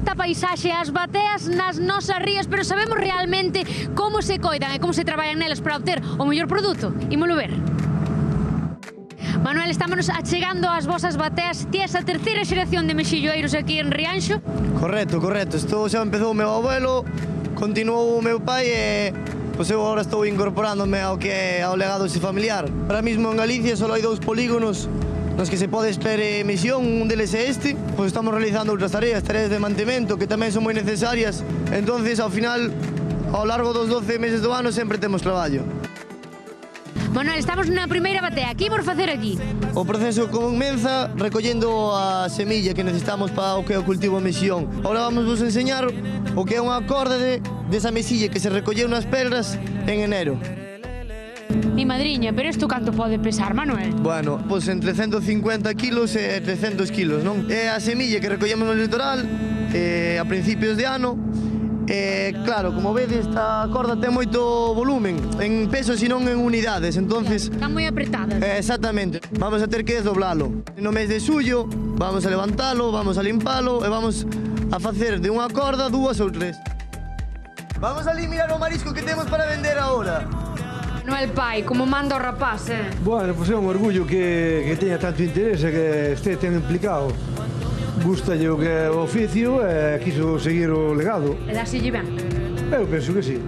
esta paisaxe, as bateas nas nosas rías, pero sabemos realmente como se coidan e como se traballan nelas para obter o mellor produto? Ímolo ver. Manuel, estámonos achegando ás vosas bateas. Ti és a terceira xeración de mexilloeiros aquí en Rianxo? Correcto. Isto xa empezou o meu abuelo, continuou o meu pai e pois eu agora estou incorporándome ao que é ao legado familiar. Ahora mismo en Galicia só hai 2 polígonos nos que se pode extraer emisión, un deles é este, pois estamos realizando outras tareas de mantemento que tamén son moi necesarias, entonces ao final, ao largo dos 12 meses do ano sempre temos traballo. Manuel, estamos na primeira batea. Que imos facer aquí? O proceso comeza recollendo a semilla que necesitamos para o que é o cultivo a mexillón. Ahora vamos vos enseñar o que é unha corda desa mexilla que se recolleu nas pedras en enero. Mi madriña, pero isto canto pode pesar, Manuel? Bueno, pois entre 150 kilos e 300 kilos, non? É a semilla que recollemos no litoral a principios de ano. Claro, como vedes, esta corda ten moito volumen en peso, senón en unidades, entonces... Están moi apretadas. Exactamente, vamos a ter que desdoblalo. No mes de xullo vamos a levantalo, vamos a limpalo e vamos a facer de unha corda 2 ou 3. Vamos ali mirar o marisco que temos para vender agora. Manuel pai, como manda o rapaz, Bueno, pois é un orgullo que teña tanto interese, que este ten implicado. Gustalle o que é o oficio e quiso seguir o legado. E dasille ben? Eu penso que sí.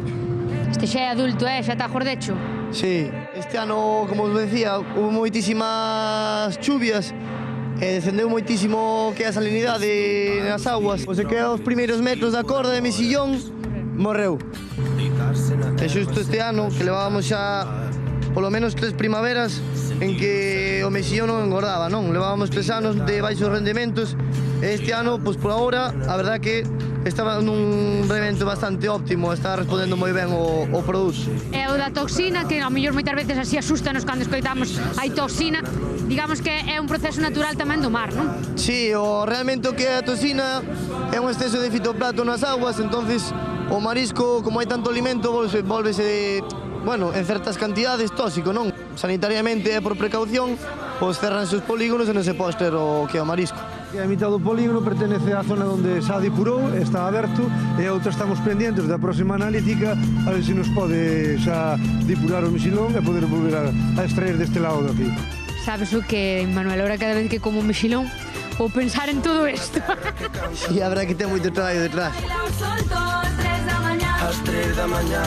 Este xa é adulto, xa está gordecho. Sí, este ano, como os decía, hubo moitísimas chuvias e descendeu moitísimo que a salinidade nas aguas. O se que aos primeiros metros da corda de mexillón morreu. E xusto este ano, que levábamos xa polo menos 3 primaveras en que o mexillón non engordaba, non? Levábamos 3 anos de baixos rendementos e este ano, pois por agora, a verdad que estaba nun rendemento bastante óptimo, está respondendo moi ben o produto. E o da toxina, que ao mellor moitas veces así asústanos cando escoitamos hai toxina, digamos que é un proceso natural tamén do mar, non? Sí, realmente o que é a toxina é un exceso de fitoplancton nas aguas, entonces o marisco, como hai tanto alimento, volvese, bueno, en certas cantidades tóxico, non? Sanitariamente e por precaución, pois cerranse os polígonos e non se pode ter o que é o marisco. A mitad do polígono pertenece á zona onde xa depurou, está aberto, e a outra estamos pendientes da próxima analítica a ver se nos pode xa depurar o mexilón e poder volver a extraer deste lado de aquí. Sabes o que, Manuel, ahora cada vez que como mexilón vou pensar en todo isto. Sí, habrá que ter moito traballo detrás. Às 3 da mañá.